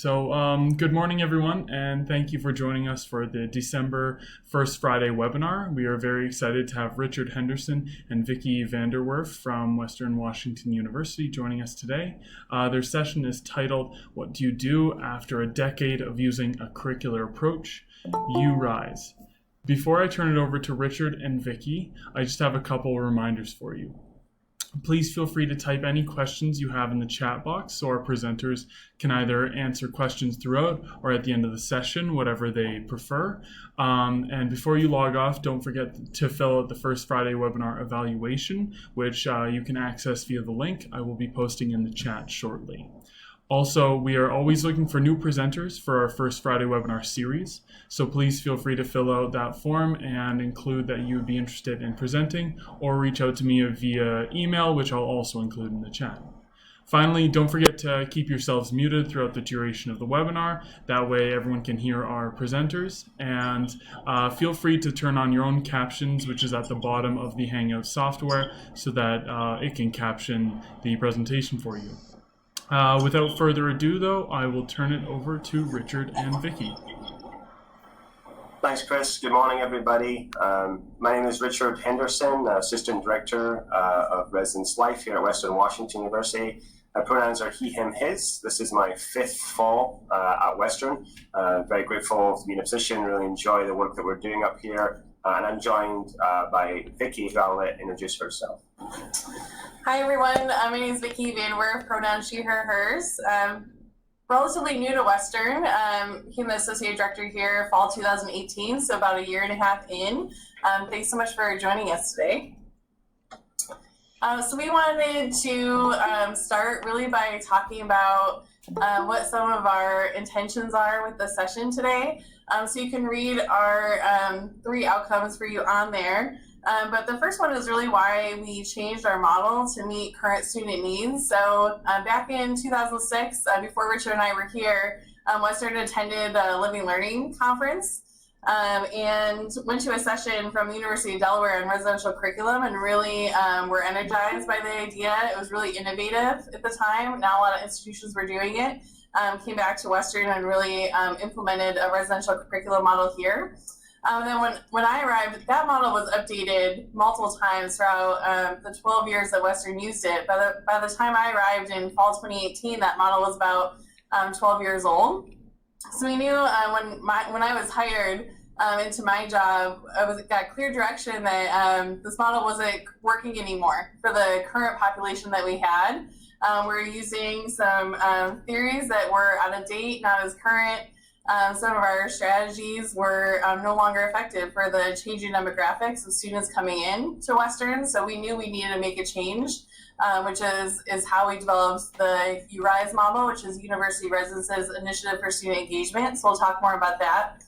Good morning, everyone, and thank you for joining us for the December First Friday webinar. We are very excited to have Richard Henderson and Vicki Vanderwerf from Western Washington University joining us today. Their session is titled, "What Do You Do After a Decade of Using a Curricular Approach? URISE." Before I turn it over to Richard and Vicki, I just have a couple reminders for you. Please feel free to type any questions you have in the chat box so our presenters can either answer questions throughout or at the end of the session, whatever they prefer. And before you log off, don't forget to fill out the First Friday webinar evaluation, which you can access via the link I will be posting in the chat shortly. Also, we are always looking for new presenters for our First Friday webinar series, so please feel free to fill out that form and include that you would be interested in presenting, or reach out to me via email, which I'll also include in the chat. Finally, don't forget to keep yourselves muted throughout the duration of the webinar. That way everyone can hear our presenters. And feel free to turn on your own captions, which is at the bottom of the Hangout software, so that it can caption the presentation for you. Without further ado, though, I will turn it over to Richard and Vicki. Thanks, Chris. Good morning, everybody. My name is Richard Henderson, Assistant Director of ResLife here at Western Washington University. My pronouns are he, him, his. This is my fifth fall at Western. Very grateful to be in a position, really enjoy the work that we're doing up here. And I'm joined by Vicki, who I'll let introduce herself. Hi, everyone. My name is Vicki Vanderwerf, pronouns she, her, hers. Relatively new to Western. Became the Associate Director here fall 2018, so about a year and a half in. Thanks so much for joining us today. So we wanted to start really by talking about what some of our intentions are with the session today. So you can read our 3 outcomes for you on there. But the first one is really why we changed our model to meet current student needs. So back in 2006, before Richard and I were here, Western attended a Living Learning Conference and went to a session from the University of Delaware on residential curriculum, and really were energized by the idea. It was really innovative at the time. Now a lot of institutions were doing it. Came back to Western and really implemented a residential curriculum model here. And then when I arrived, that model was updated multiple times throughout the 12 years that Western used it. By the time I arrived in fall 2018, that model was about 12 years old. So we knew when I was hired into my job, I got clear direction that this model wasn't working anymore for the current population that we had. We're using some theories that were out of date, not as current. Some of our strategies were no longer effective for the changing demographics of students coming in to Western, so we knew we needed to make a change, which is how we developed the URISE model, which is University Residences Initiative for Student Engagement, so we'll talk more about that.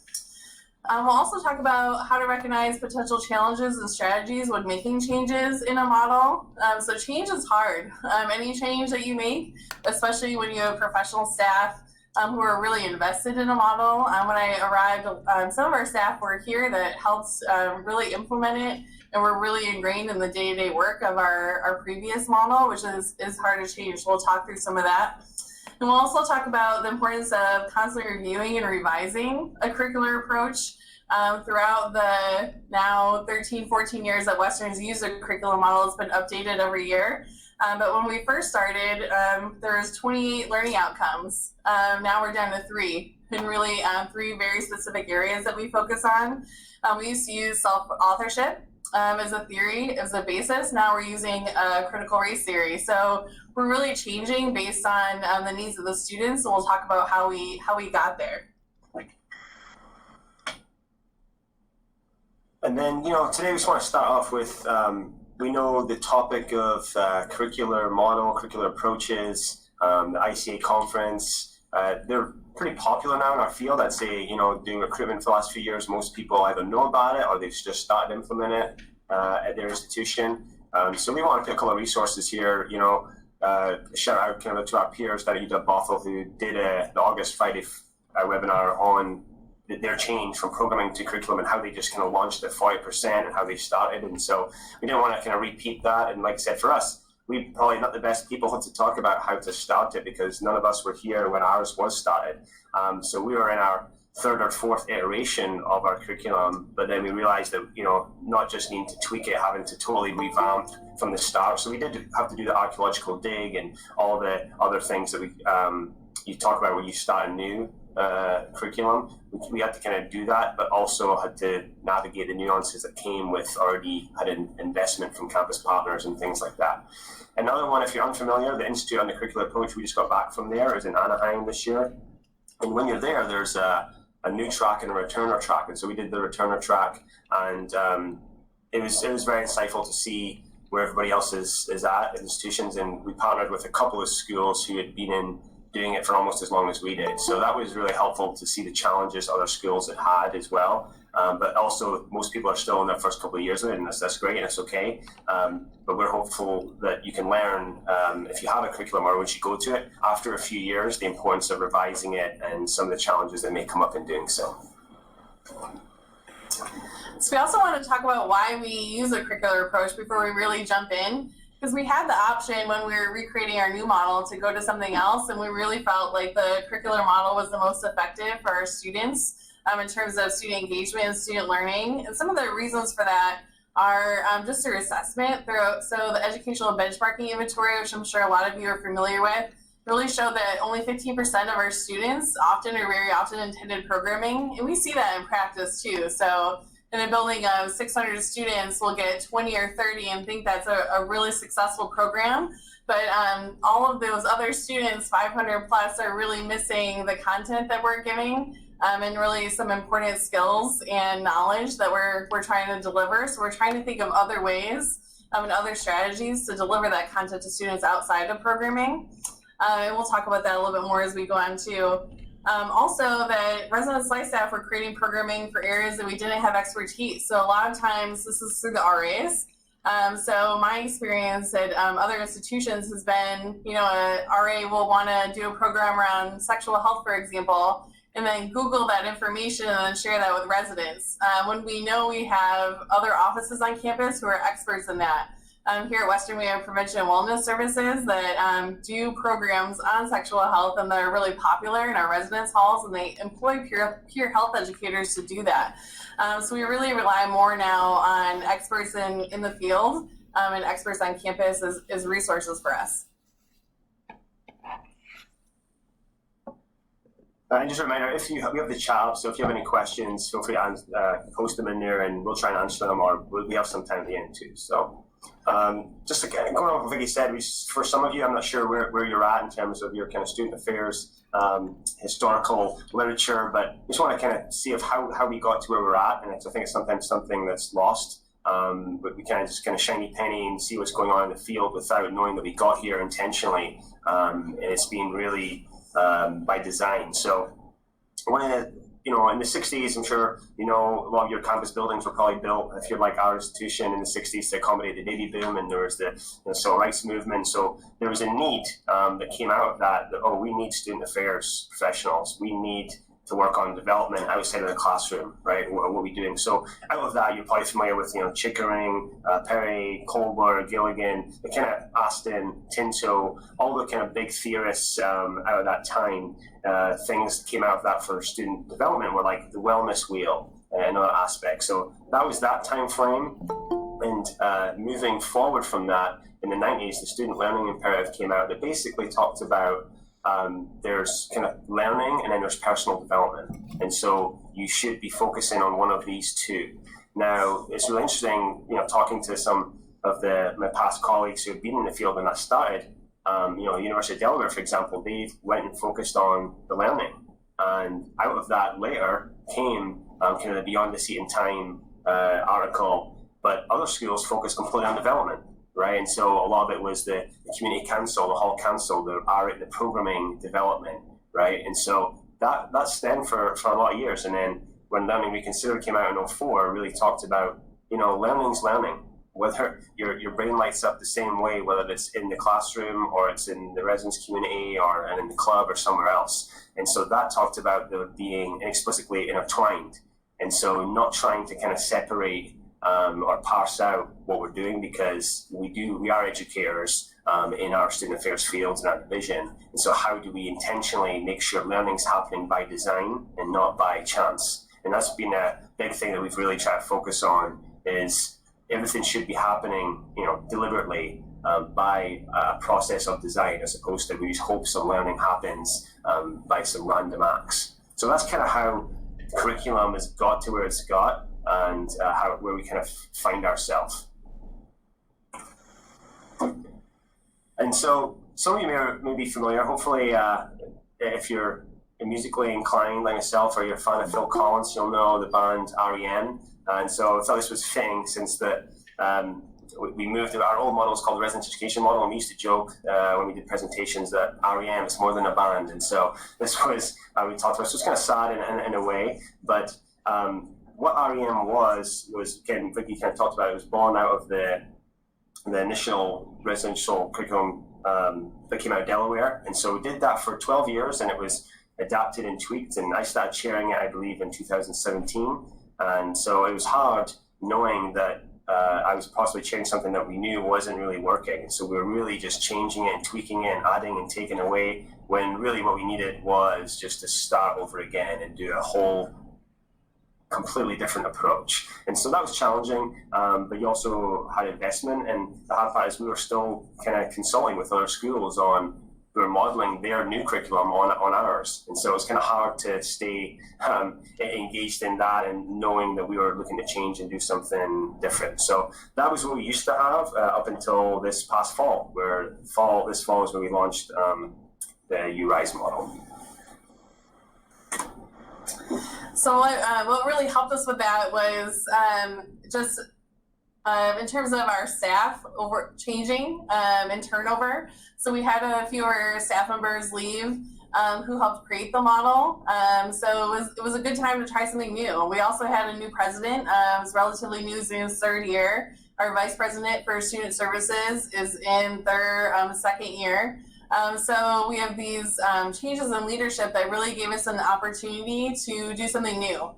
We'll also talk about how to recognize potential challenges and strategies when making changes in a model. So change is hard. Any change that you make, especially when you have professional staff who are really invested in a model. When I arrived, some of our staff were here that helped really implement it, and were really ingrained in the day-to-day work of our previous model, which is hard to change. So we'll talk through some of that. And we'll also talk about the importance of constantly reviewing and revising a curricular approach throughout the now 13, 14 years that Western's used a curriculum model. It's been updated every year. But when we first started, there was 28 learning outcomes. Now we're down to 3, and really 3 very specific areas that we focus on. We used to use self-authorship as a theory, as a basis. Now we're using critical race theory. So we're really changing based on the needs of the students. So we'll talk about how we got there. And then, today we just want to start off with we know the topic of curricular model, curricular approaches, the ICA conference, they're pretty popular now in our field. I'd say, doing recruitment for the last few years, most people either know about it or they've just started to implement it at their institution. So we want to pick a couple of resources here, shout out kind of to our peers at UW Bothell who did the August Friday webinar on their change from programming to curriculum and how they just kind of launched at 40% and how they started. And so we didn't want to kind of repeat that. And like I said, for us, we probably not the best people to talk about how to start it because none of us were here when ours was started. So we were in our third or fourth iteration of our curriculum, but then we realized that, not just needing to tweak it, having to totally revamp from the start. So we did have to do the archaeological dig and all the other things that you talk about when you start a new curriculum. We had to kind of do that, but also had to navigate the nuances that came with already had an investment from campus partners and things like that. Another one, if you're unfamiliar, the Institute on the Curricular Approach, we just got back from there, is in Anaheim this year. And when you're there, there's a new track and a returner track. And so we did the returner track, and it was very insightful to see where everybody else is at institutions. And we partnered with a couple of schools who had been doing it for almost as long as we did. So that was really helpful to see the challenges other schools had as well. But also, most people are still in their first couple of years of it, and that's great, and it's okay. But we're hopeful that you can learn, if you have a curriculum or once you go to it, after a few years, the importance of revising it and some of the challenges that may come up in doing so. So we also want to talk about why we use a curricular approach before we really jump in. Because we had the option when we were recreating our new model to go to something else, and we really felt like the curricular model was the most effective for our students in terms of student engagement and student learning. And some of the reasons for that are just through assessment. So the educational benchmarking inventory, which I'm sure a lot of you are familiar with, really showed that only 15% of our students often or very often intended programming, and we see that in practice too. So in a building of 600 students, we'll get 20 or 30 and think that's a really successful program. But all of those other students, 500 plus, are really missing the content that we're giving and really some important skills and knowledge that we're trying to deliver. So we're trying to think of other ways and other strategies to deliver that content to students outside of programming. And we'll talk about that a little bit more as we go on too. Also, that resident site staff were creating programming for areas that we didn't have expertise. So a lot of times this is through the RAs. So my experience at other institutions has been, a RA will want to do a program around sexual health, for example, and then Google that information and then share that with residents. When we know we have other offices on campus who are experts in that. Here at Western, we have prevention and wellness services that do programs on sexual health, and they're really popular in our residence halls, and they employ peer health educators to do that. So we really rely more now on experts in the field and experts on campus as resources for us. And just a reminder, we have the chat up, so if you have any questions, feel free to post them in there, and we'll try and answer them, or we have some time at the end too. So. Just to kind of going off what Vicky said, for some of you, I'm not sure where you're at in terms of your kind of student affairs, historical literature, but we just want to kind of see how we got to where we're at, and I think it's sometimes something that's lost. But we kind of just kind of shiny penny and see what's going on in the field without knowing that we got here intentionally, and it's been really by design. So one of the in the 60s, I'm sure, a lot of your campus buildings were probably built, if you're like our institution, in the 60s to accommodate the baby boom, and there was the civil rights movement. So there was a need that came out of that, we need student affairs professionals. We need to work on development outside of the classroom, right? What are we doing? So out of that, you're probably familiar with, Chickering, Perry, Kohlberg, Gilligan, the kind of Aston, Tinto, all the kind of big theorists out of that time. Things came out of that for student development were like the wellness wheel and other aspects. So that was that time frame. And moving forward from that, in the 90s, the student learning imperative came out that basically talked about there's kind of learning and then there's personal development. And so you should be focusing on one of these two. Now, it's really interesting, talking to some of my past colleagues who have been in the field when that started. University of Delaware, for example, they went and focused on the learning. And out of that later came kind of the Beyond the Seat and Time article, but other schools focused completely on development. Right, and so a lot of it was the community council, the hall council, the programming development, right? And so that stemmed for a lot of years. And then when Learning Reconsidered came out in 2004, really talked about, learning's learning. Whether your brain lights up the same way, whether it's in the classroom or it's in the residence community and in the club or somewhere else. And so that talked about the being inexplicably intertwined. And so not trying to kind of separate or parse out what we're doing, because we are educators, in our student affairs fields and our division. And so how do we intentionally make sure learning's happening by design and not by chance? And that's been a big thing that we've really tried to focus on, is everything should be happening, deliberately by a process of design, as opposed to we just hope some learning happens by some random acts. So that's kind of how curriculum has got to where it's got, and where we kind of find ourselves. And so some of you may be familiar, hopefully, if you're musically inclined like myself, or you're a fan of Phil Collins, you'll know the band REM. And so I thought this was fitting, since that we moved to our old model is called the resident education model, and we used to joke when we did presentations that REM is more than a band. And so this was we talked about. So it's kind of sad in a way, but what REM was again, Vicky kind of talked about. It was born out of the initial residential curriculum that came out of Delaware, and so we did that for 12 years, and it was adapted and tweaked. And I started chairing it, I believe, in 2017. And so it was hard knowing that I was possibly changing something that we knew wasn't really working. And so we were really just changing it and tweaking it and adding and taking away, when really what we needed was just to start over again and do a whole completely different approach. And so that was challenging, but you also had investment. And the hard part is we were still kind of consulting with other schools on, we were modeling their new curriculum on ours. And so it's kind of hard to stay engaged in that and knowing that we were looking to change and do something different. So that was what we used to have up until this past fall, this fall is when we launched the URISE model. So what really helped us with that was just in terms of our staff changing and turnover. So we had a few of our staff members leave who helped create the model. So it was a good time to try something new. We also had a new president. It's relatively new, in his third year. Our vice president for student services is in their second year. So we have these changes in leadership that really gave us an opportunity to do something new,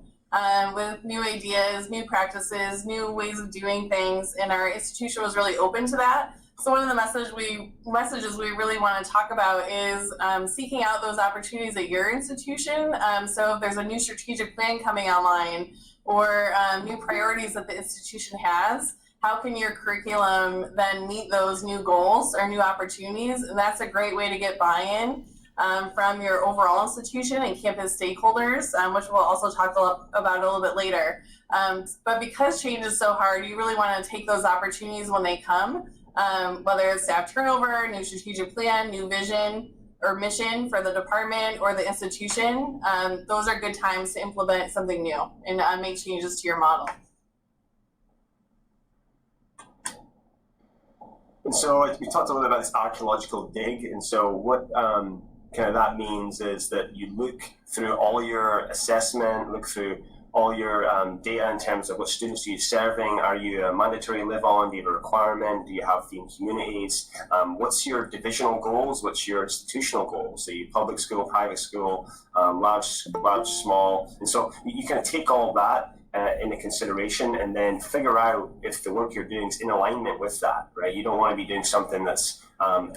with new ideas, new practices, new ways of doing things, and our institution was really open to that. So one of the messages we really want to talk about is seeking out those opportunities at your institution. So if there's a new strategic plan coming online, or new priorities that the institution has, how can your curriculum then meet those new goals or new opportunities? And that's a great way to get buy-in from your overall institution and campus stakeholders, which we'll also talk about a little bit later. But because change is so hard, you really want to take those opportunities when they come, whether it's staff turnover, new strategic plan, new vision or mission for the department or the institution. Those are good times to implement something new and make changes to your model. And so we talked a little bit about this archaeological dig. And so what kind of that means is that you look through all your assessment, look through all your data in terms of what students are you serving. Are you a mandatory live-on? Do you have a requirement? Do you have themed communities? What's your divisional goals? What's your institutional goals? So you public school, private school, large, small. And so you kind of take all of that into consideration, and then figure out if the work you're doing is in alignment with that, right? You don't want to be doing something that's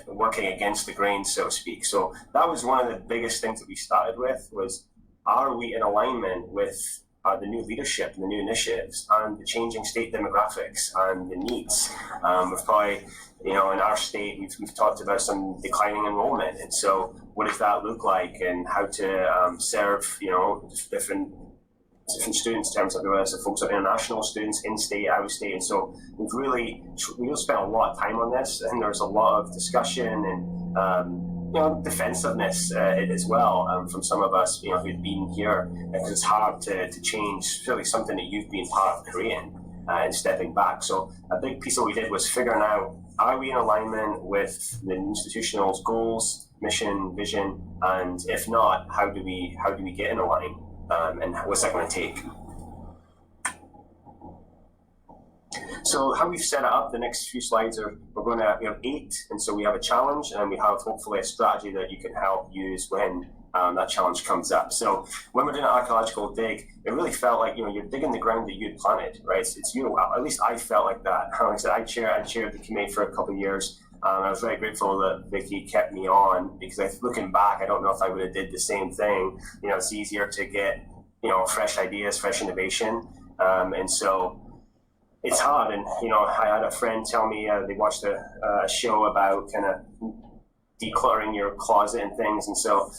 working against the grain, so to speak. So that was one of the biggest things that we started with, was, are we in alignment with the new leadership and the new initiatives and the changing state demographics and the needs? We've probably, in our state, we've talked about some declining enrollment. And so what does that look like, and how to serve, different students in terms of whether folks are international students, in-state, out-of-state. And so we really spent a lot of time on this, and there's a lot of discussion and defensiveness as well from some of us who've been here, because it's hard to change really something that you've been part of creating and stepping back. So a big piece of what we did was figuring out, are we in alignment with the institutional's goals, mission, vision, and if not, how do we get in alignment? And what's that going to take? So how we've set it up, the next few slides we have 8, and so we have a challenge, and we have hopefully a strategy that you can help use when that challenge comes up. So when we're doing an archaeological dig, it really felt like you're digging the ground that you'd planted, right? It's at least I felt like that. Like I said, I chaired the committee for a couple of years. I was very grateful that Vicky kept me on, because looking back, I don't know if I would have did the same thing. It's easier to get, fresh ideas, fresh innovation. And so it's hard. And, I had a friend tell me they watched a show about kind of decluttering your closet and things. And so,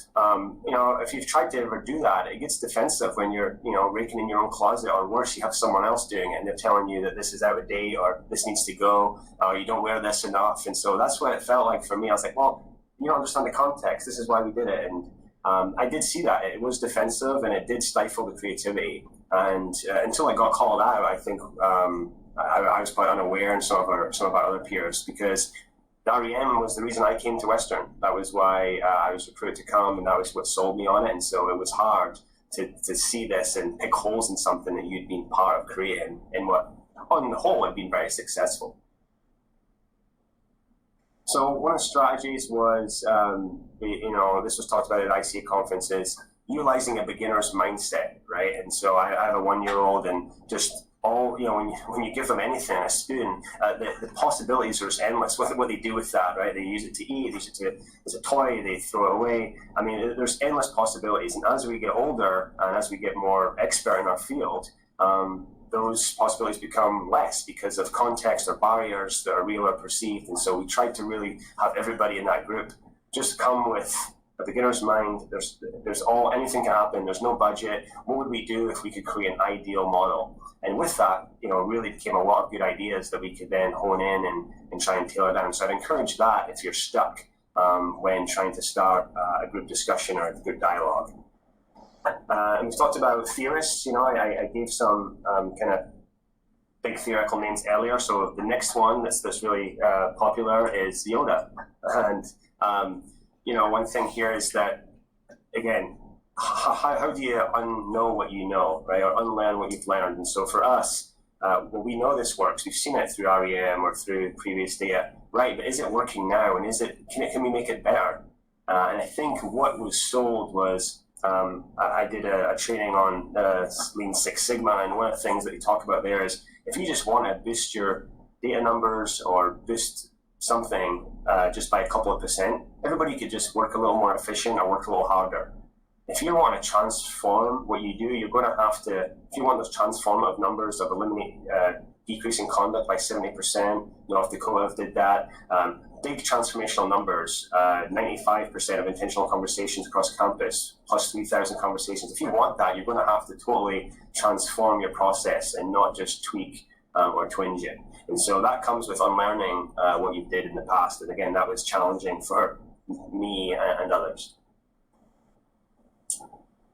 if you've tried to ever do that, it gets defensive when you're, raking in your own closet, or worse, you have someone else doing it and they're telling you that this is out of date, or this needs to go, or you don't wear this enough. And so that's what it felt like for me. I was like, well, you don't understand the context. This is why we did it. And I did see that. It was defensive and it did stifle the creativity. And until I got called out, I think I was quite unaware, and some of our other peers, because the REM was the reason I came to Western. That was why I was recruited to come, and that was what sold me on it. And so it was hard to see this and pick holes in something that you'd been part of creating, and what, on the whole, had been very successful. So one of the strategies was, this was talked about at ICA conferences, utilizing a beginner's mindset, right? And so I have a 1-year-old, and just when you give them anything, a spoon, the possibilities are just endless. What they do with that, right? They use it to eat, they use it as a toy, they throw it away. I mean, there's endless possibilities. And as we get older and as we get more expert in our field, those possibilities become less because of context or barriers that are real or perceived. And so we tried to really have everybody in that group just come with a beginner's mind. Anything can happen. There's no budget. What would we do if we could create an ideal model? And with that, really became a lot of good ideas that we could then hone in and try and tailor down. So I'd encourage that if you're stuck when trying to start a group discussion or a group dialogue. And we've talked about theorists. I gave some kind of big theoretical names earlier. So the next one that's really popular is Yoda. And one thing here is that, again, how do you unknow what you know, right? Or unlearn what you've learned? And so for us, we know this works. We've seen it through REM or through previous data, right? But is it working now? And can we make it better? And I think what was sold was, I did a training on Lean Six Sigma, and one of the things that we talk about there is, if you just want to boost your data numbers or boost something just by a couple of percent, everybody could just work a little more efficient or work a little harder. If you want to transform what you do, you're going to have to, if you want those transformative numbers of decreasing conduct by 70%, North Dakota did that. Big transformational numbers, 95% of intentional conversations across campus, plus 3,000 conversations. If you want that, you're going to have to totally transform your process and not just tweak or twinge it. And so that comes with unlearning what you did in the past. And again, that was challenging for me and others.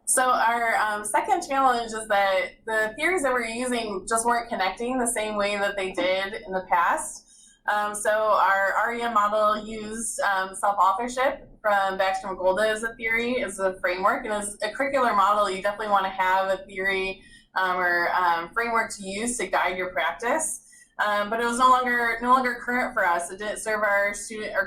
So our second challenge is that the theories that we're using just weren't connecting the same way that they did in the past. So our REM model used self-authorship from Baxter McGolda as a theory, as a framework. And as a curricular model, you definitely want to have a theory or framework to use to guide your practice. But it was no longer current for us. It didn't serve our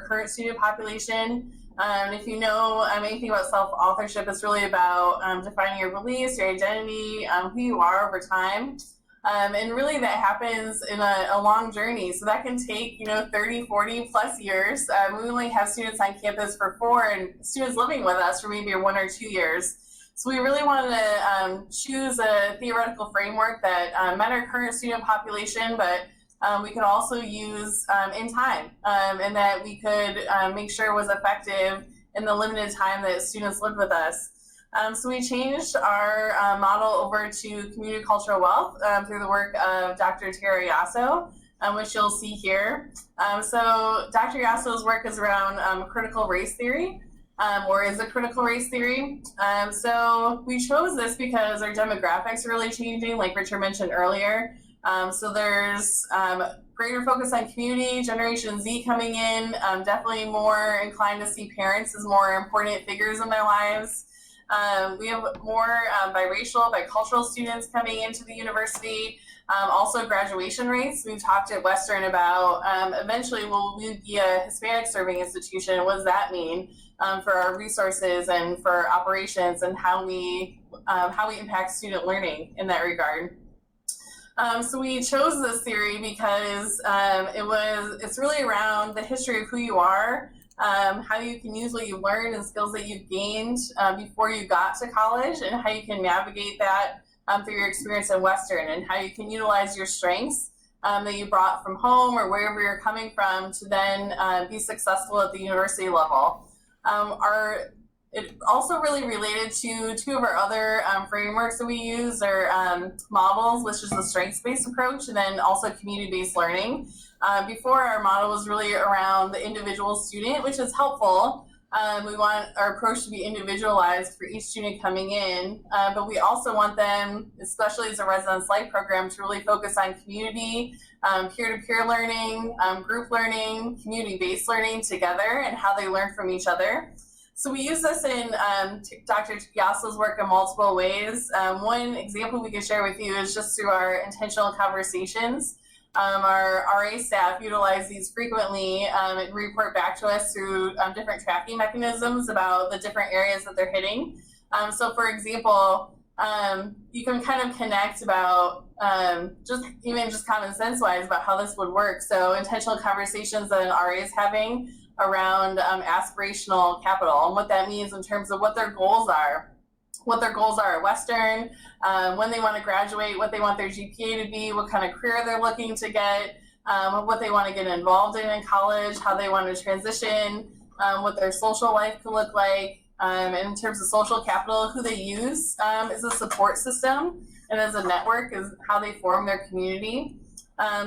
current student population. If you know anything about self-authorship, it's really about defining your beliefs, your identity, who you are over time. And really that happens in a long journey. So that can take, 30, 40 plus years. We only have students on campus for 4 and students living with us for maybe 1 or 2 years. So we really wanted to choose a theoretical framework that met our current student population, but we could also use in time, and that we could make sure it was effective in the limited time that students lived with us. So we changed our model over to community cultural wealth through the work of Dr. Terry Yasso, which you'll see here. So Dr. Yasso's work is around critical race theory, or is a critical race theory. So we chose this because our demographics are really changing, like Richard mentioned earlier. So there's greater focus on community, Generation Z coming in, definitely more inclined to see parents as more important figures in their lives. We have more biracial, bicultural students coming into the university. Also graduation rates. We've talked at Western about eventually will we be a Hispanic serving institution? What does that mean for our resources and for operations, and how we impact student learning in that regard? So we chose this theory because it's really around the history of who you are, how you can use what you learned and skills that you've gained before you got to college, and how you can navigate that through your experience in Western, and how you can utilize your strengths that you brought from home or wherever you're coming from to then be successful at the university level. It also really related to two of our other frameworks that we use are models, which is the strengths-based approach, and then also community-based learning. Before, our model was really around the individual student, which is helpful. We want our approach to be individualized for each student coming in, but we also want them, especially as a residence life program, to really focus on community, peer-to-peer learning, group learning, community-based learning together, and how they learn from each other. So we use this in Dr. Yasso's work in multiple ways. One example we can share with you is just through our intentional conversations. Our RA staff utilize these frequently and report back to us through different tracking mechanisms about the different areas that they're hitting. So for example, you can kind of connect about just common sense wise about how this would work. So intentional conversations that an RA is having around aspirational capital and what that means in terms of what their goals are at Western, when they want to graduate, what they want their GPA to be, what kind of career they're looking to get, what they want to get involved in college, how they want to transition, what their social life could look like. And in terms of social capital, who they use as a support system and as a network is how they form their community.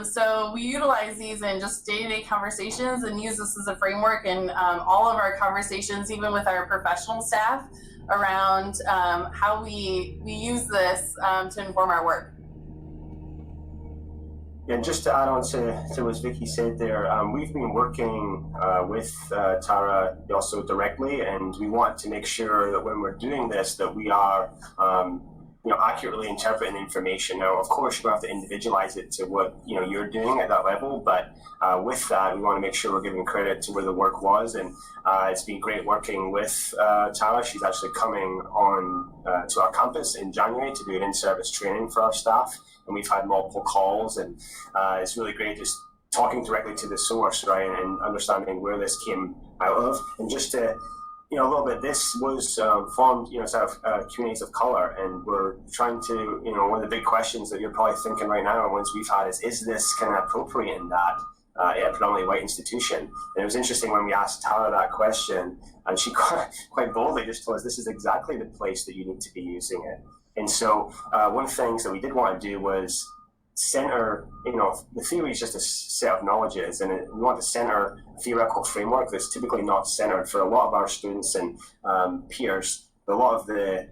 So we utilize these in just day-to-day conversations and use this as a framework in all of our conversations, even with our professional staff, around how we use this to inform our work. And just to add on to what Vicky said there, we've been working with Tara also directly, and we want to make sure that when we're doing this, that we are accurately interpreting information. Now, of course, you have to individualize it to what you're doing at that level, but with that, we want to make sure we're giving credit to where the work was, and it's been great working with Tara. She's actually coming on to our campus in January to do an in-service training for our staff, and we've had multiple calls, and it's really great just talking directly to the source, right, and understanding where this came out of. And just to a little bit, this was formed, communities of color, and we're trying to, one of the big questions that you're probably thinking right now, and ones we've had is this kind of appropriate in that a predominantly white institution? And it was interesting when we asked Tara that question, and she quite boldly just told us this is exactly the place that you need to be using it. And so one of the things that we did want to do was center, the theory is just a set of knowledges, and we want to center a theoretical framework that's typically not centered for a lot of our students and peers. A lot of they're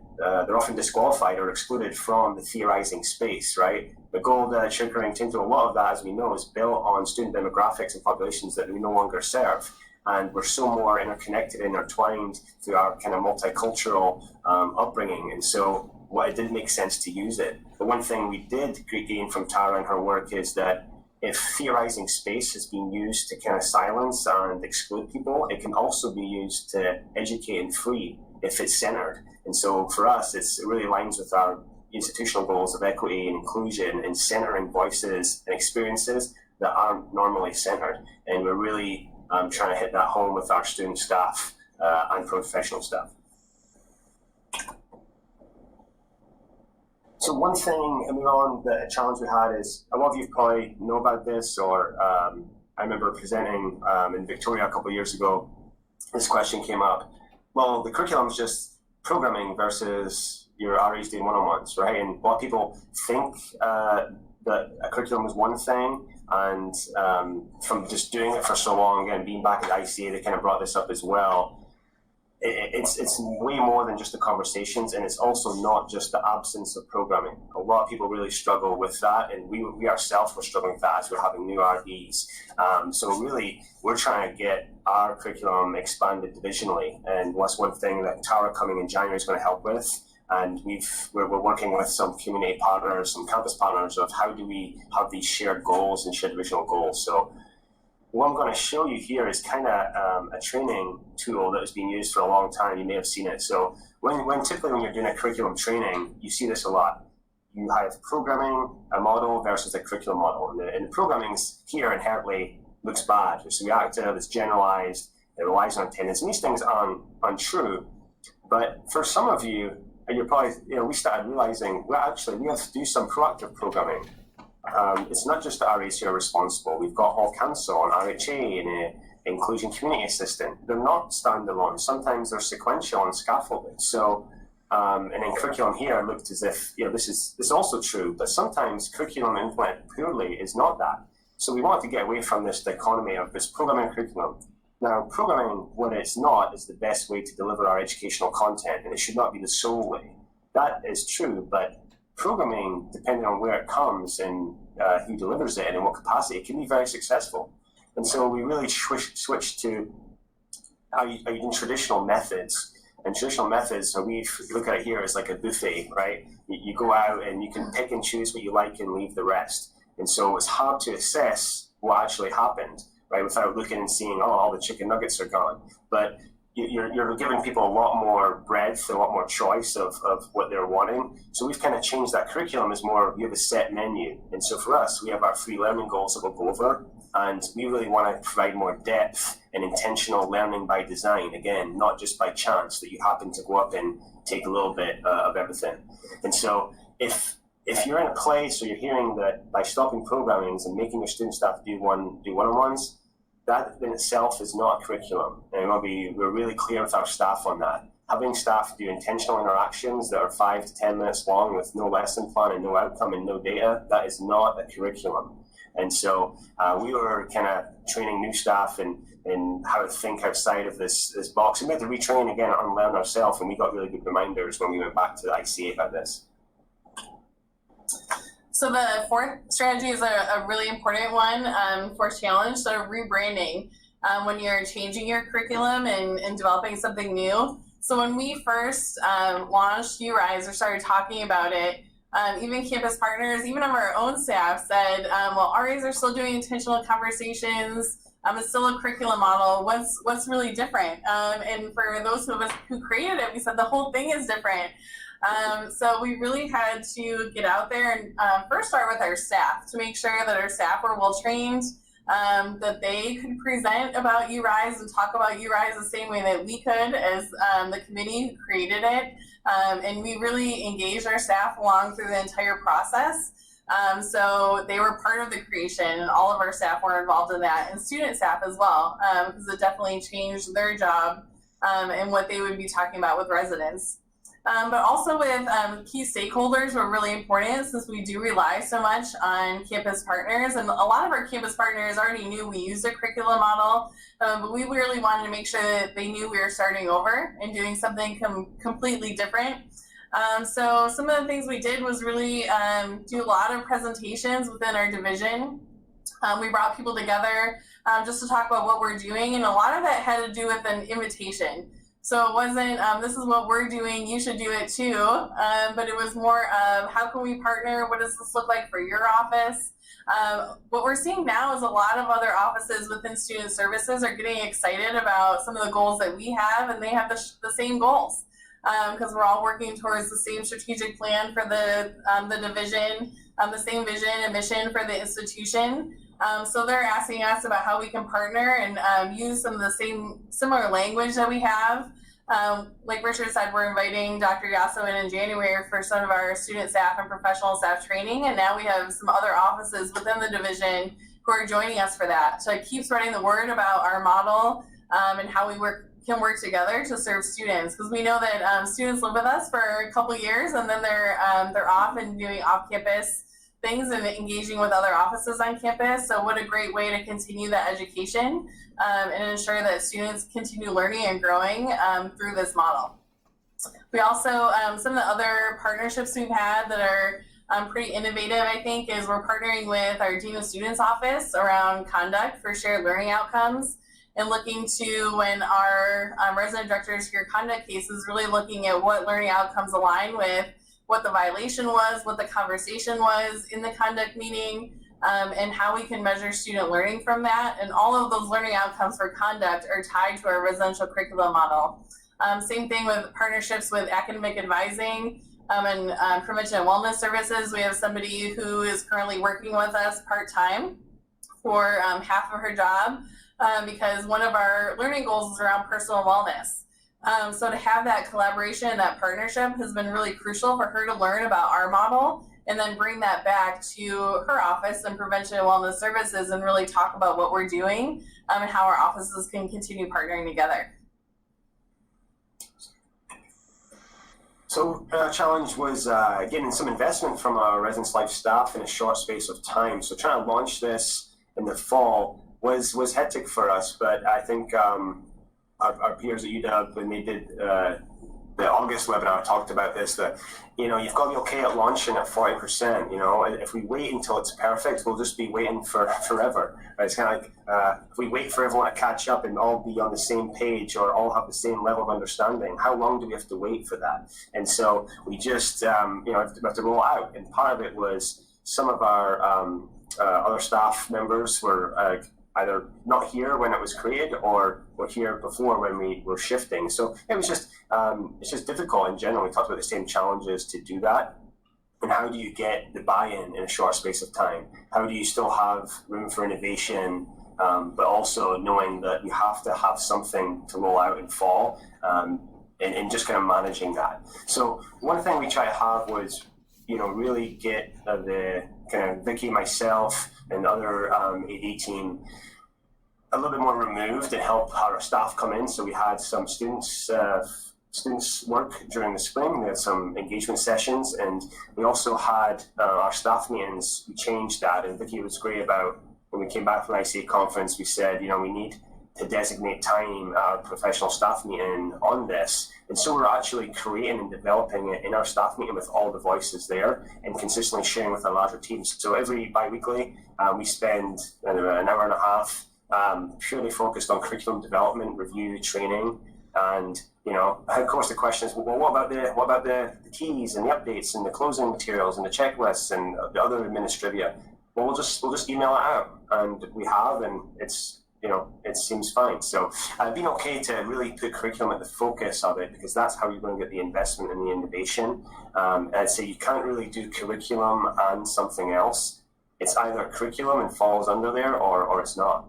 often disqualified or excluded from the theorizing space, right? The goal that sugaring into a lot of that, as we know, is built on student demographics and populations that we no longer serve. And we're so more interconnected and intertwined through our kind of multicultural upbringing. And so it didn't make sense to use it. The one thing we did gain from Tara and her work is that if theorizing space has been used to kind of silence and exclude people, it can also be used to educate and free if it's centered. And so for us, it really aligns with our institutional goals of equity and inclusion and centering voices and experiences that aren't normally centered. And we're really trying to hit that home with our student staff and professional staff. So one thing, the challenge we had is, a lot of you probably know about this, or I remember presenting in Victoria a couple of years ago, this question came up. Well, the curriculum is just programming versus your RAs doing one-on-ones, right? And a lot of people think that a curriculum is one thing, and from just doing it for so long, again, being back at ICA, they kind of brought this up as well. It's way more than just the conversations, and it's also not just the absence of programming. A lot of people really struggle with that, and we ourselves were struggling with that as we're having new RDs. So really, we're trying to get our curriculum expanded divisionally, and that's one thing that Tara coming in January is going to help with. And we're working with some community partners, some campus partners, of how do we have these shared goals and shared divisional goals. So what I'm going to show you here is kind of a training tool that has been used for a long time. You may have seen it. So when typically when you're doing a curriculum training, you see this a lot. you have programming, a model versus a curriculum model. And the programming's here inherently looks bad. It's reactive, it's generalized, it relies on attendance, and these things aren't untrue. But for some of you, you're probably, we started realizing, well, actually, we have to do some proactive programming. It's not just the RAs who are responsible. We've got Hall Council and RHA and Inclusion Community Assistant. They're not standalone. Sometimes they're sequential and scaffolded. So, and in curriculum here, it looked as if, this is also true, but sometimes curriculum implemented poorly is not that. So we want to get away from this dichotomy of this programming curriculum. Now, programming, when it's not, is the best way to deliver our educational content, and it should not be the sole way. That is true, but programming, depending on where it comes and who delivers it and in what capacity, it can be very successful. And so we really switched to are you using traditional methods. And traditional methods, so we look at it here as like a buffet, right? You go out and you can pick and choose what you like and leave the rest. And so it's hard to assess what actually happened, right, without looking and seeing, all the chicken nuggets are gone. But you're giving people a lot more breadth, a lot more choice of what they're wanting. So we've kind of changed that curriculum as more, you have a set menu. And so for us, we have our 3 learning goals that we'll go over. And we really want to provide more depth and intentional learning by design. Again, not just by chance that you happen to go up and take a little bit of everything. And so if you're in a place or you're hearing that by stopping programming and making your student staff do one-on-ones, that in itself is not a curriculum. And we're really clear with our staff on that. Having staff do intentional interactions that are 5 to 10 minutes long with no lesson plan and no outcome and no data, that is not a curriculum. And so we were kind of training new staff in how to think outside of this box. And we had to retrain again and unlearn ourselves, and we got really good reminders when we went back to the ICA about this. So the fourth strategy is a really important one, fourth challenge, so rebranding. When you're changing your curriculum and developing something new. So when we first launched URISE or started talking about it, even campus partners, even of our own staff said, well, RAs are still doing intentional conversations. It's still a curriculum model. What's really different? And for those of us who created it, we said the whole thing is different. So we really had to get out there and first start with our staff to make sure that our staff were well trained, that they could present about URISE and talk about URISE the same way that we could as the committee who created it. And we really engaged our staff along through the entire process. So they were part of the creation, and all of our staff were involved in that, and student staff as well, because it definitely changed their job and what they would be talking about with residents. But also with key stakeholders were really important, since we do rely so much on campus partners. And a lot of our campus partners already knew we used a curriculum model, but we really wanted to make sure that they knew we were starting over and doing something completely different. So some of the things we did was really do a lot of presentations within our division. We brought people together just to talk about what we're doing, and a lot of that had to do with an invitation. So it wasn't, this is what we're doing, you should do it too, but it was more of how can we partner, what does this look like for your office? What we're seeing now is a lot of other offices within student services are getting excited about some of the goals that we have, and they have the same goals, because we're all working towards the same strategic plan for the division, the same vision and mission for the institution. So they're asking us about how we can partner and use some of the similar language that we have. Like Richard said, we're inviting Dr. Yasso in January for some of our student staff and professional staff training, and now we have some other offices within the division who are joining us for that. So keep spreading the word about our model and how we can work together to serve students, because we know that students live with us for a couple years and then they're off and doing off-campus things and engaging with other offices on campus. So what a great way to continue that education and ensure that students continue learning and growing through this model. We also, some of the other partnerships we've had that are pretty innovative, I think, is we're partnering with our Dean of Students office around conduct for shared learning outcomes, and looking to, when our resident directors hear conduct cases, really looking at what learning outcomes align with what the violation was, what the conversation was in the conduct meeting, and how we can measure student learning from that. And all of those learning outcomes for conduct are tied to our residential curriculum model. Same thing with partnerships with academic advising. and prevention and wellness services. We have somebody who is currently working with us part-time for half of her job because one of our learning goals is around personal wellness. So to have that collaboration, that partnership has been really crucial for her to learn about our model and then bring that back to her office and prevention and wellness services and really talk about what we're doing and how our offices can continue partnering together. So our challenge was getting some investment from our residence life staff in a short space of time. So trying to launch this in the fall was hectic for us, but I think our peers at UW, when they did the August webinar, talked about this, that, you know, you've got to be okay at launching at 40%. You know, if we wait until it's perfect, we'll just be waiting for forever. Right? It's kind of like if we wait for everyone to catch up and all be on the same page or all have the same level of understanding, how long do we have to wait for that? And so we just, you know, have to roll out. And part of it was some of our other staff members were either not here when it was created or were here before when we were shifting. So it was just, it's just difficult in general. We talked about the same challenges to do that. And how do you get the buy-in in a short space of time? How do you still have room for innovation, but also knowing that you have to have something to roll out in fall, and just kind of managing that. So one thing we try to have was, you know, really get the kind of Vicky, myself, and the other AD team a little bit more removed and help our staff come in. So we had some students work during the spring. We had some engagement sessions, and we also had our staff meetings. We changed that, and Vicky was great about when we came back from the ICA conference. We said, you know, we need to designate time at our professional staff meeting on this. And so we're actually creating and developing it in our staff meeting with all the voices there and consistently sharing with our larger teams. So every bi-weekly, we spend an hour and a half purely focused on curriculum development, review, training, and, you know, of course the question is, well, what about the keys and the updates and the closing materials and the checklists and the other administrivia? Well, we'll just email it out, and we have, and it's, you know, it seems fine. So being okay to really put curriculum at the focus of it, because that's how you're going to get the investment and the innovation. I'd say you can't really do curriculum and something else. It's either curriculum and falls under there, or it's not.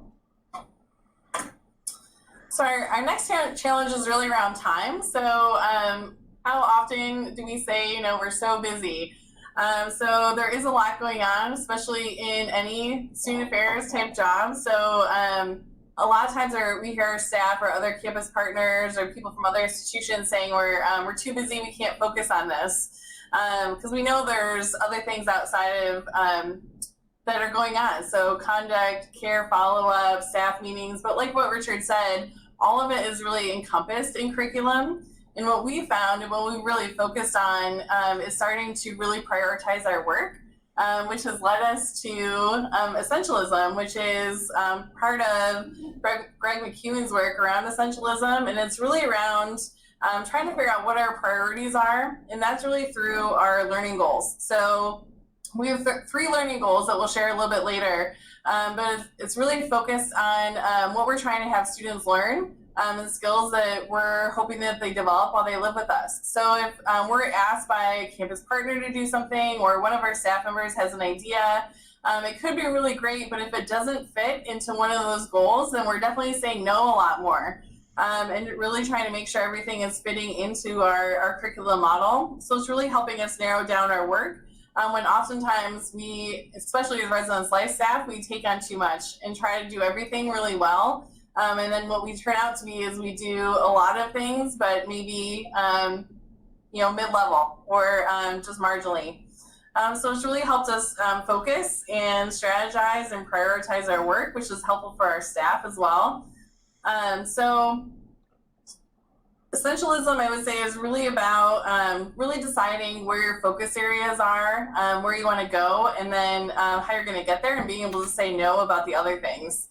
So our next challenge is really around time. So how often do we say, you know, we're so busy? So there is a lot going on, especially in any student affairs type job. So a lot of times we hear our staff or other campus partners or people from other institutions saying we're too busy, we can't focus on this. Because we know there's other things outside of that are going on. So conduct, care, follow-up, staff meetings. But like what Richard said, all of it is really encompassed in curriculum. And what we found and what we really focused on is starting to really prioritize our work, which has led us to essentialism, which is part of Greg McEwen's work around essentialism. And it's really around trying to figure out what our priorities are. And that's really through our learning goals. So we have 3 learning goals that we'll share a little bit later. But it's really focused on what we're trying to have students learn and skills that we're hoping that they develop while they live with us. So if we're asked by a campus partner to do something, or one of our staff members has an idea, it could be really great, but if it doesn't fit into one of those goals, then we're definitely saying no a lot more. And really trying to make sure everything is fitting into our curriculum model. So it's really helping us narrow down our work. When oftentimes we, especially as residence life staff, we take on too much and try to do everything really well. And then what we turn out to be is we do a lot of things, but maybe, you know, mid-level or just marginally. So it's really helped us focus and strategize and prioritize our work, which is helpful for our staff as well. So essentialism, I would say, is really about really deciding where your focus areas are, where you want to go, and then how you're going to get there, and being able to say no about the other things.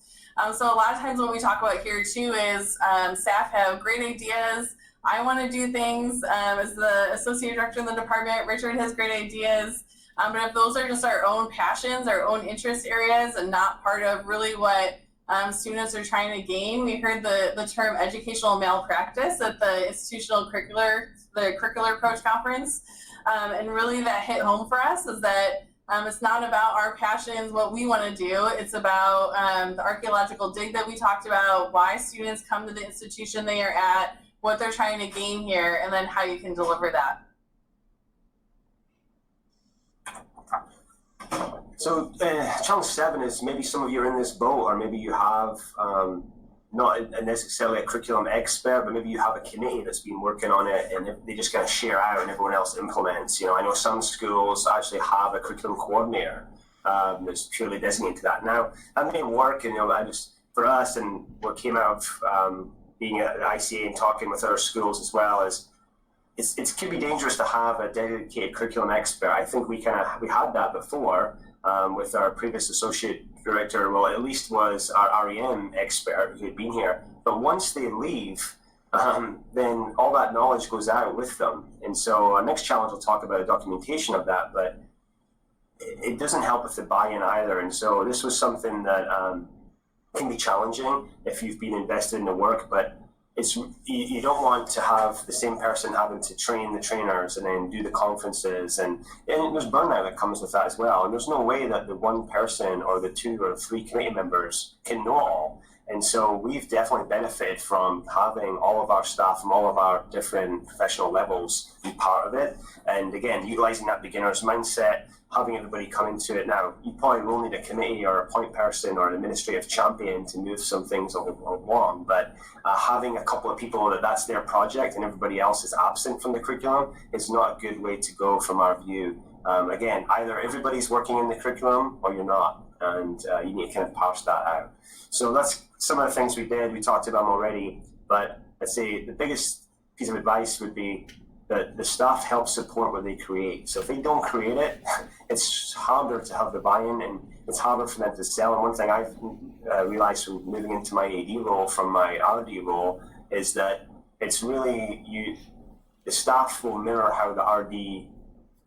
So a lot of times what we talk about here too is staff have great ideas. I want to do things as the associate director in the department. Richard has great ideas. But if those are just our own passions, our own interest areas, and not part of really what students are trying to gain. We heard the term educational malpractice at the curricular approach conference. And really that hit home for us is that it's not about our passions, what we want to do. It's about the archaeological dig that we talked about, why students come to the institution they are at, what they're trying to gain here, and then how you can deliver that. So challenge 7 is maybe some of you are in this boat, or maybe you have not necessarily a curriculum expert, but maybe you have a committee that's been working on it and they just kind of share out and everyone else implements. I know some schools actually have a curriculum coordinator that's purely designated to that. Now, that may work, and for us, and what came out of being at ICA and talking with other schools as well, is it could be dangerous to have a dedicated curriculum expert. I think we had that before with our previous associate director. Well, at least was our REM expert who had been here. But once they leave, then all that knowledge goes out with them. And so our next challenge will talk about a documentation of that, but it doesn't help with the buy-in either. And so this was something that can be challenging if you've been invested in the work, but you don't want to have the same person having to train the trainers and then do the conferences, and there's burnout that comes with that as well. And there's no way that the one person or the 2 or 3 committee members can know all. And so we've definitely benefited from having all of our staff from all of our different professional levels be part of it. And again, utilizing that beginner's mindset, having everybody come into it. Now, you probably will need a committee or a point person or an administrative champion to move some things along, but having a couple of people that's their project and everybody else is absent from the curriculum is not a good way to go from our view. Again, either everybody's working in the curriculum or you're not, and you need to kind of parse that out. So that's some of the things we did. We talked about them already, but I'd say the biggest piece of advice would be that the staff help support what they create. So if they don't create it, it's harder to have the buy-in and it's harder for them to sell. And one thing I've realized from moving into my AD role from my RD role is that it's really the staff will mirror how the RD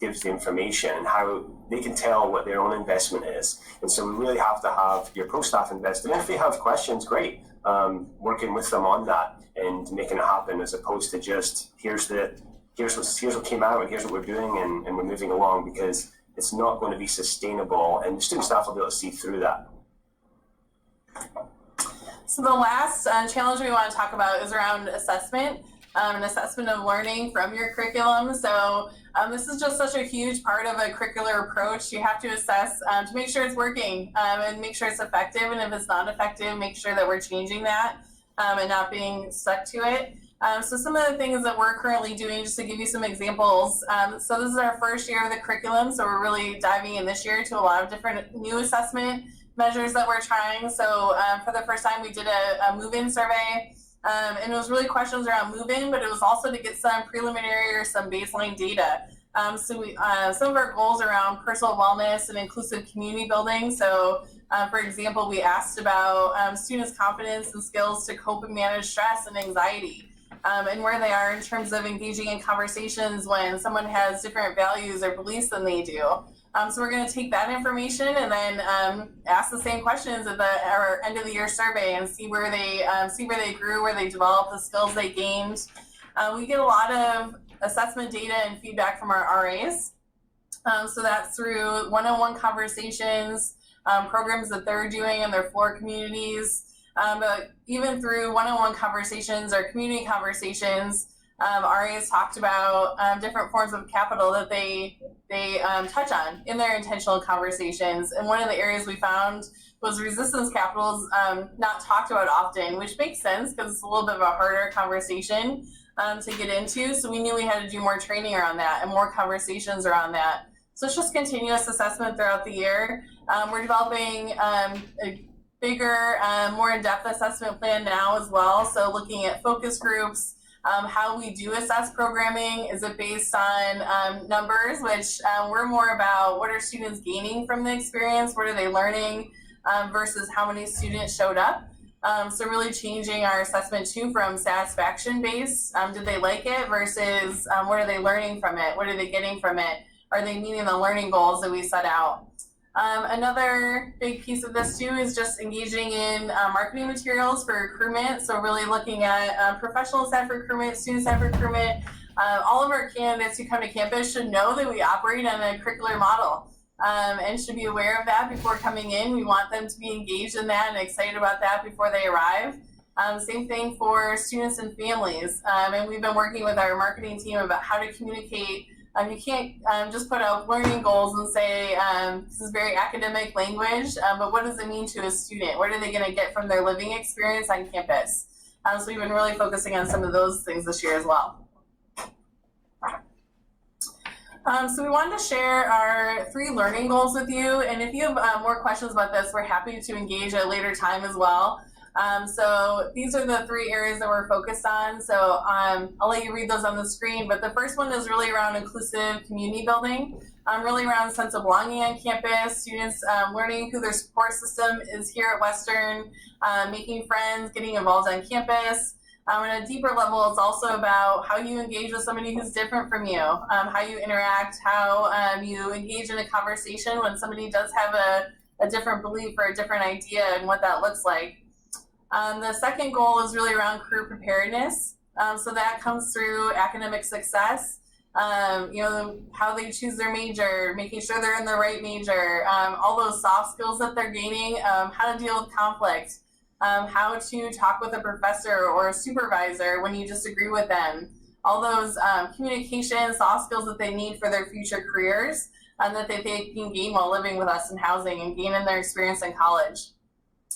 gives the information and how they can tell what their own investment is. And so we really have to have your pro staff invested. And if they have questions, great, working with them on that and making it happen, as opposed to just here's what came out and here's what we're doing and we're moving along, because it's not going to be sustainable and the student staff will be able to see through that. So the last challenge we want to talk about is around assessment. An assessment of learning from your curriculum. So this is just such a huge part of a curricular approach. You have to assess to make sure it's working and make sure it's effective. And if it's not effective, make sure that we're changing that and not being stuck to it. So some of the things that we're currently doing, just to give you some examples. So this is our first year of the curriculum. So we're really diving in this year to a lot of different new assessment measures that we're trying. So for the first time, we did a move-in survey. And it was really questions around move-in, but it was also to get some preliminary or some baseline data. So some of our goals around personal wellness and inclusive community building. So for example, we asked about students' confidence and skills to cope and manage stress and anxiety, and where they are in terms of engaging in conversations when someone has different values or beliefs than they do. So we're going to take that information and then ask the same questions at our end of the year survey and see where they grew, where they developed, the skills they gained. We get a lot of assessment data and feedback from our RAs. So that's through one-on-one conversations, programs that they're doing in their floor communities, but even through one-on-one conversations or community conversations. RAs talked about different forms of capital that they touch on in their intentional conversations. And one of the areas we found was resistance capitals not talked about often, which makes sense because it's a little bit of a harder conversation to get into. So we knew we had to do more training around that and more conversations around that. So it's just continuous assessment throughout the year. We're developing a bigger, more in-depth assessment plan now as well. So looking at focus groups, how we do assess programming. Is it based on numbers, which we're more about what are students gaining from the experience, what are they learning, versus how many students showed up. So really changing our assessment too from satisfaction based, did they like it, versus what are they learning from it, what are they getting from it, are they meeting the learning goals that we set out. Another big piece of this too is just engaging in marketing materials for recruitment. So really looking at professional staff recruitment, student staff recruitment, all of our candidates who come to campus should know that we operate on a curricular model and should be aware of that before coming in. We want them to be engaged in that and excited about that before they arrive. Same thing for students and families. And we've been working with our marketing team about how to communicate. You can't just put out learning goals and say, this is very academic language, but what does it mean to a student? What are they going to get from their living experience on campus? So we've been really focusing on some of those things this year as well. So we wanted to share our 3 learning goals with you, and if you have more questions about this, we're happy to engage at a later time as well. So these are the 3 areas that we're focused on. So I'll let you read those on the screen, but the first one is really around inclusive community building, really around sense of belonging on campus, students learning who their support system is here at Western, making friends, getting involved on campus. At a deeper level, it's also about how you engage with somebody who's different from you, how you interact, how you engage in a conversation when somebody does have a different belief or a different idea and what that looks like. The second goal is really around career preparedness. So that comes through academic success, how they choose their major, making sure they're in the right major, all those soft skills that they're gaining, how to deal with conflict, how to talk with a professor or a supervisor when you disagree with them, all those communication, soft skills that they need for their future careers, and that they can gain while living with us in housing and gain in their experience in college.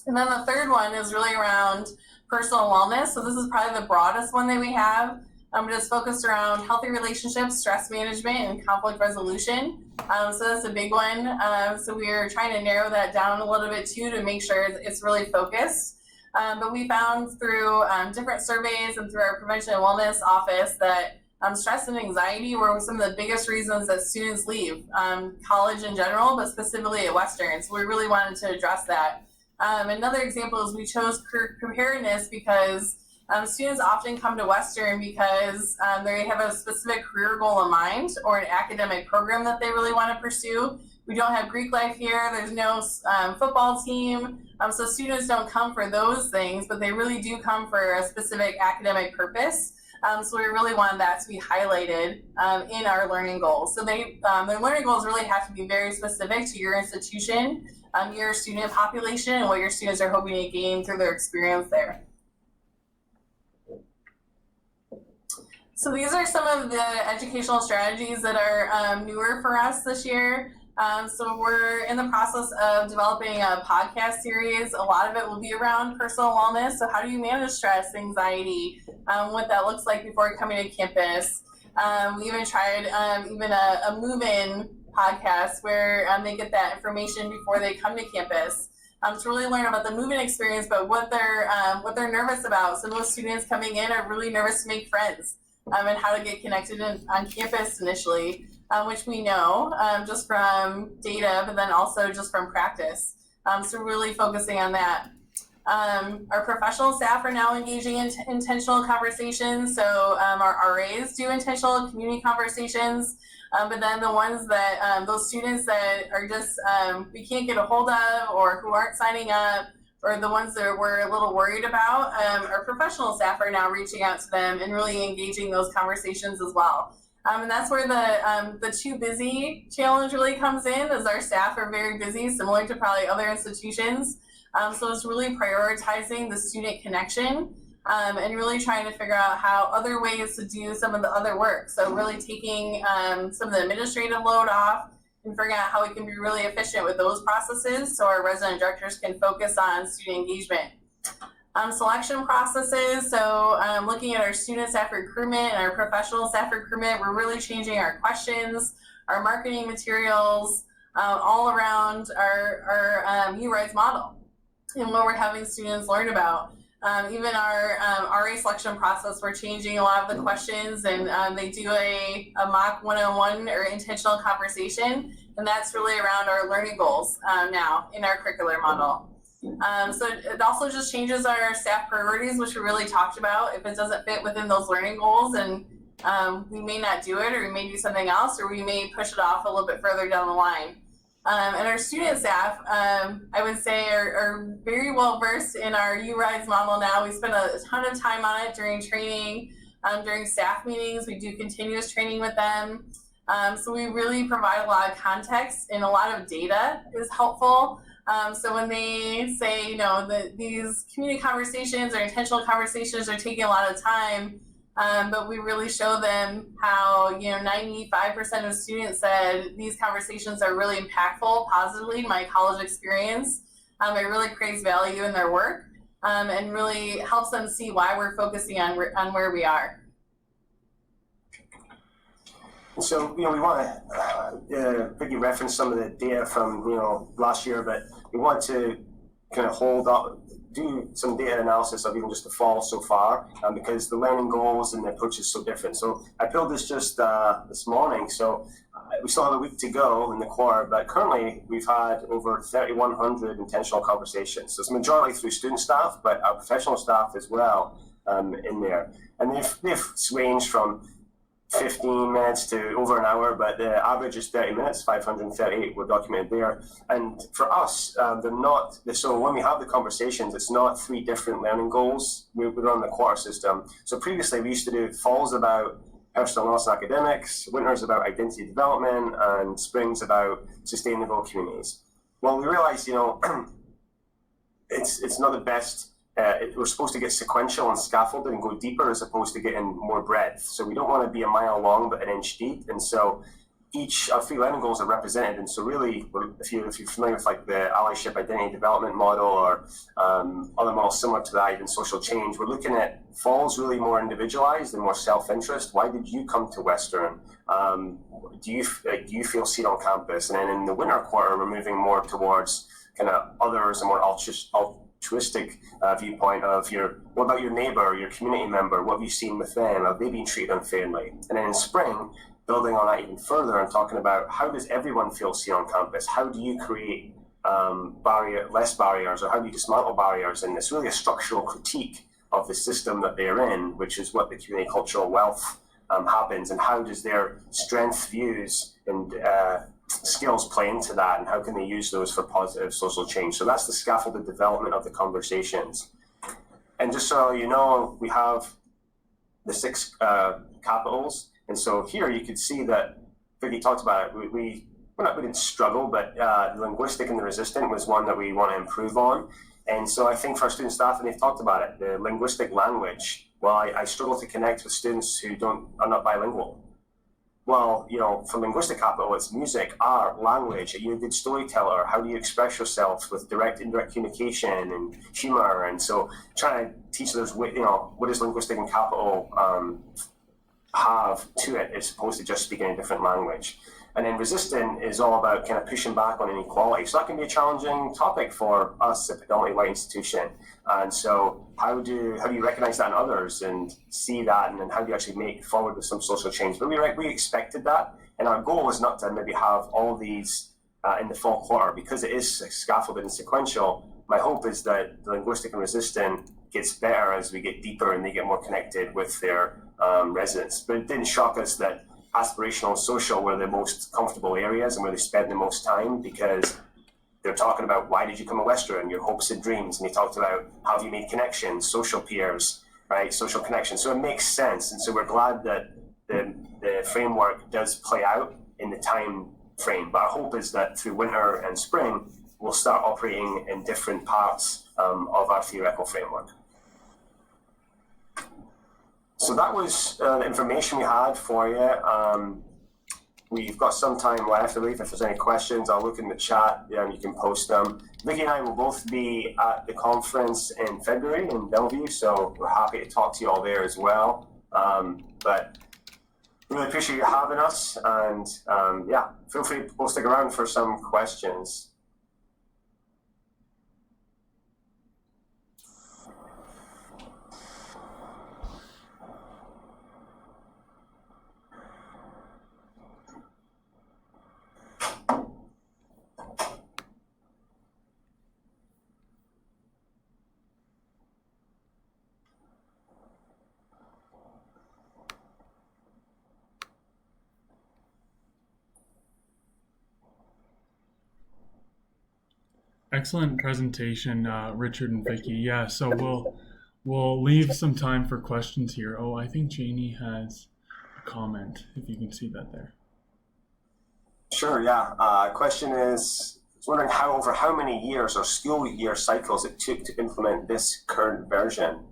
And then the third one is really around personal wellness. So this is probably the broadest one that we have. But it's focused around healthy relationships, stress management, and conflict resolution. So that's a big one. So we're trying to narrow that down a little bit too to make sure it's really focused. But we found through different surveys and through our prevention and wellness office that stress and anxiety were some of the biggest reasons that students leave college in general, but specifically at Western. So we really wanted to address that. Another example is we chose career preparedness because students often come to Western because they have a specific career goal in mind or an academic program that they really want to pursue. We don't have Greek life here. There's no football team. So students don't come for those things, but they really do come for a specific academic purpose. So we really wanted that to be highlighted in our learning goals. So their learning goals really have to be very specific to your institution, your student population, and what your students are hoping to gain through their experience there. So these are some of the educational strategies that are newer for us this year. So we're in the process of developing a podcast series. A lot of it will be around personal wellness. So how do you manage stress, anxiety, what that looks like before coming to campus. We even tried a move-in podcast where they get that information before they come to campus. To really learn about the move-in experience, but what they're nervous about. So most students coming in are really nervous to make friends and how to get connected on campus initially, which we know just from data, but then also just from practice. So really focusing on that. Our professional staff are now engaging in intentional conversations. So our RAs do intentional community conversations. But then the ones that, those students that are just, we can't get a hold of or who aren't signing up, or the ones that we're a little worried about, our professional staff are now reaching out to them and really engaging those conversations as well. And that's where the too busy challenge really comes in, as our staff are very busy, similar to probably other institutions. So it's really prioritizing the student connection. And really trying to figure out how other ways to do some of the other work. So really taking some of the administrative load off and figuring out how we can be really efficient with those processes so our resident directors can focus on student engagement. Selection processes, so looking at our student staff recruitment and our professional staff recruitment, we're really changing our questions, our marketing materials, all around our URISE model and what we're having students learn about. Even our RA selection process, we're changing a lot of the questions, and they do a mock 101 or intentional conversation, and that's really around our learning goals now in our curricular model. So it also just changes our staff priorities, which we really talked about. If it doesn't fit within those learning goals, and we may not do it, or we may do something else, or we may push it off a little bit further down the line. And our student staff, I would say, are very well versed in our URISE model now. We spend a ton of time on it during training. During staff meetings, we do continuous training with them. So we really provide a lot of context, and a lot of data is helpful. So when they say, that these community conversations or intentional conversations are taking a lot of time, but we really show them how, 95% of students said these conversations are really impactful positively in my college experience. It really creates value in their work, and really helps them see why we're focusing on where we are. So, we want to quickly reference some of the data from, last year, but we want to kind of do some data analysis of even just the fall so far, because the learning goals and the approach is so different. So I built this just this morning. So we still have a week to go in the quarter, but currently we've had over 3,100 intentional conversations. So it's majority through student staff, but our professional staff as well in there. And they've ranged from 15 minutes to over an hour, but the average is 30 minutes, 538 were documented there. And for us, they're not, so when we have the conversations, it's not 3 different learning goals. We run the quarter system. So previously we used to do falls about personal loss and academics, winters about identity development, and springs about sustainable communities. Well, we realized, it's not the best. We're supposed to get sequential and scaffolded and go deeper as opposed to getting more breadth. So we don't want to be a mile long but an inch deep. And so our 3 learning goals are represented. And so really, if you're familiar with like the allyship identity development model or other models similar to that, even social change, we're looking at falls really more individualized and more self-interest. Why did you come to Western? Do you feel seen on campus? And then in the winter quarter, we're moving more towards kind of others and more altruistic viewpoint of what about your neighbor, your community member, what have you seen with them, have they been treated unfairly? And then in spring, building on that even further and talking about how does everyone feel seen on campus? How do you create less barriers, or how do you dismantle barriers? And it's really a structural critique of the system that they're in, which is what the community cultural wealth happens, and how does their strength views and skills play into that, and how can they use those for positive social change. So that's the scaffolded development of the conversations. And just so you know, we have the 6 capitals. And so here you could see that Vicky talked about it. We didn't struggle, but the linguistic and the resistant was one that we want to improve on. And so I think for our student staff, and they've talked about it, the linguistic language. Well, I struggle to connect with students who are not bilingual. Well, for linguistic capital, it's music, art, language. Are you a good storyteller? How do you express yourself with direct, indirect communication and humor? And so trying to teach those, what does linguistic and capital have to it as opposed to just speaking a different language. And then resistant is all about kind of pushing back on inequality. So that can be a challenging topic for us, a predominantly white institution. And so how do you recognize that in others and see that, and then how do you actually make forward with some social change? But we expected that, and our goal is not to maybe have all these in the fall quarter, because it is scaffolded and sequential. My hope is that the linguistic and resistant gets better as we get deeper and they get more connected with their residents. But it didn't shock us that aspirational and social were the most comfortable areas and where they spend the most time, because they're talking about why did you come to Western, your hopes and dreams, and they talked about how have you made connections, social peers, right, social connections. So it makes sense, and so we're glad that the framework does play out in the time frame. But our hope is that through winter and spring, we'll start operating in different parts of our theoretical framework. So that was the information we had for you. We've got some time left. I believe if there's any questions, I'll look in the chat and you can post them. Vicky and I will both be at the conference in February in Bellevue, so we're happy to talk to you all there as well. But really appreciate you having us, and feel free to stick around for some questions. Excellent presentation, Richard and Vicky. Yeah, so We'll leave some time for questions here. Oh, I think Janie has a comment, if you can see that there. Sure, yeah. Question is, I was wondering over how many years or school year cycles it took to implement this current version.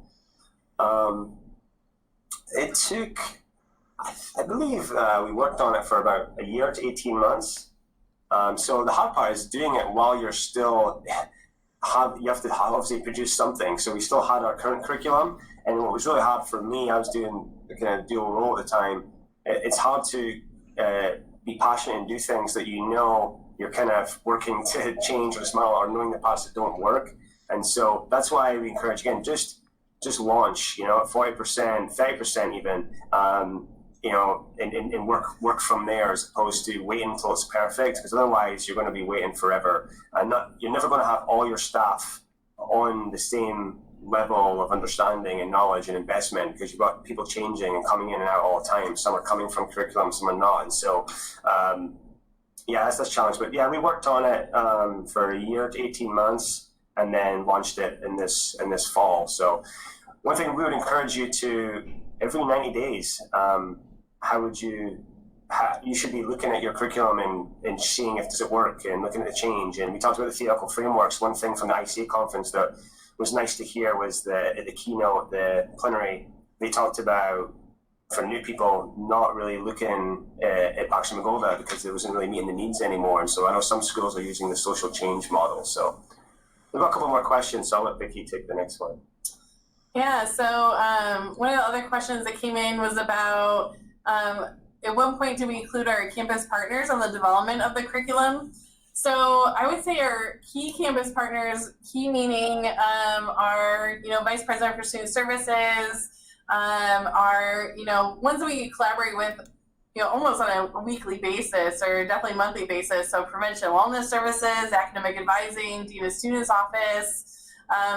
It took, I believe we worked on it for about a year to 18 months. So the hard part is doing it while you're still, you have to obviously produce something. So we still had our current curriculum. And what was really hard for me, I was doing kind of dual role at the time. It's hard to be passionate and do things that you know you're kind of working to change or smile or knowing the parts that don't work. And so that's why we encourage, again, just launch, at 40%, 30% even, and work from there as opposed to waiting until it's perfect, because otherwise you're going to be waiting forever. And you're never going to have all your staff on the same level of understanding and knowledge and investment, because you've got people changing and coming in and out all the time. Some are coming from curriculum, some are not. And so, that's a challenge. But yeah, we worked on it for a year to 18 months and then launched it in this fall. So one thing we would encourage you to, every 90 days, you should be looking at your curriculum and seeing if does it work and looking at the change. And we talked about the theoretical frameworks. One thing from the ICA conference that was nice to hear was the keynote, the plenary, they talked about, for new people, not really looking at Baxter McGolda because it wasn't really meeting the needs anymore. And so I know some schools are using the social change model. So we've got a couple more questions, so I'll let Vicki take the next one. Yeah, so one of the other questions that came in was about, at one point, do we include our campus partners on the development of the curriculum? So I would say our key campus partners, key meaning our Vice President for Student Services, our ones that we collaborate with almost on a weekly basis or definitely monthly basis. So Prevention and Wellness Services, Academic Advising, Dean of Students Office.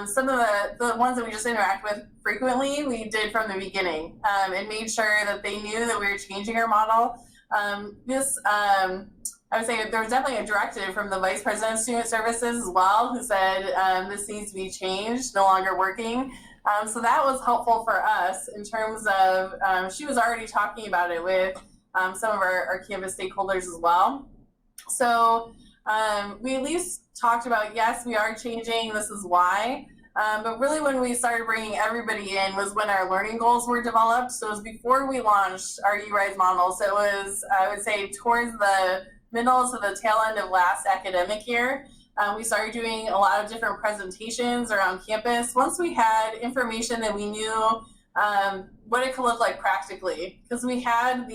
Some of the ones that we just interact with frequently, we did from the beginning and made sure that they knew that we were changing our model. I would say there was definitely a directive from the Vice President of Student Services as well, who said this needs to be changed, no longer working. So that was helpful for us in terms of she was already talking about it with some of our campus stakeholders as well. So we at least talked about, yes, we are changing, this is why. But really when we started bringing everybody in was when our learning goals were developed. So it was before we launched our URISE model. So it was, I would say, towards the middle to the tail end of last academic year. We started doing a lot of different presentations around campus. Once we had information that we knew what it could look like practically, because we had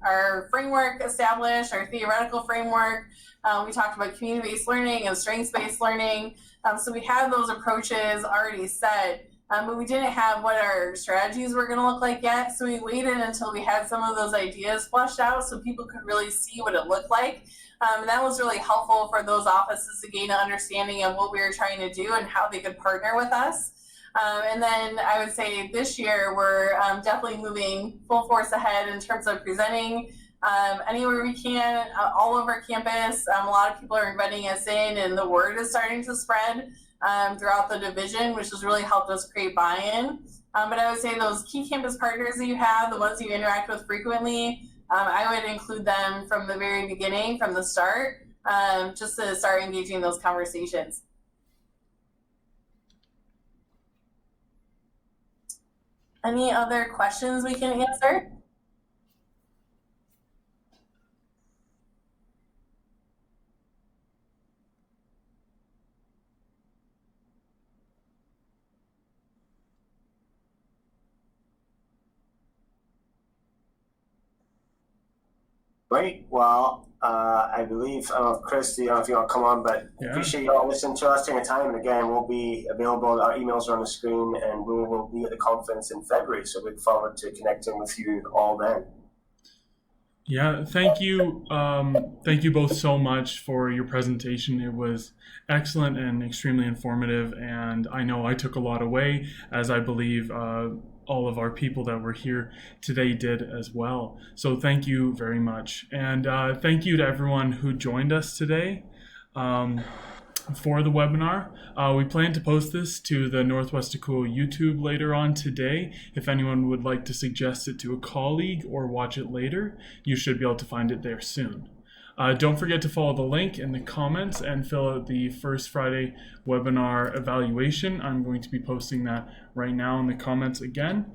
our framework established, our theoretical framework. We talked about community-based learning and strengths-based learning. So we had those approaches already set, but we didn't have what our strategies were going to look like yet. So we waited until we had some of those ideas fleshed out so people could really see what it looked like. And that was really helpful for those offices to gain an understanding of what we were trying to do and how they could partner with us. And then I would say this year we're definitely moving full force ahead in terms of presenting anywhere we can, all over campus. A lot of people are inviting us in, and the word is starting to spread throughout the division, which has really helped us create buy-in. But I would say those key campus partners that you have, the ones you interact with frequently, I would include them from the very beginning, from the start, just to start engaging in those conversations. Any other questions we can answer? Great. Well, I believe, Chris, I don't know if you want to come on, but appreciate you all listening to us, taking the time. And again, we'll be available. Our emails are on the screen, and we will be at the conference in February. So we look forward to connecting with you all then. Yeah, thank you. Thank you both so much for your presentation. It was excellent and extremely informative, and I know I took a lot away, as I believe all of our people that were here today did as well. So thank you very much. And thank you to everyone who joined us today. for the webinar. We plan to post this to the NWACUHO YouTube later on today. If anyone would like to suggest it to a colleague or watch it later, you should be able to find it there soon. Don't forget to follow the link in the comments and fill out the First Friday webinar evaluation. I'm going to be posting that right now in the comments again.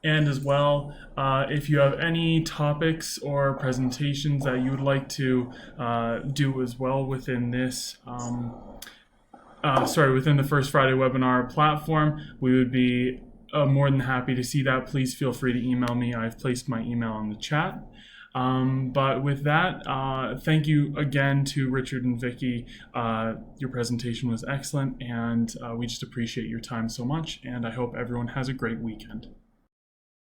And as well, if you have any topics or presentations that you would like to do as well within this, within the First Friday webinar platform, we would be more than happy to see that. Please feel free to email me. I've placed my email in the chat. But with that, thank you again to Richard and Vicky. Your presentation was excellent, and we just appreciate your time so much, and I hope everyone has a great weekend.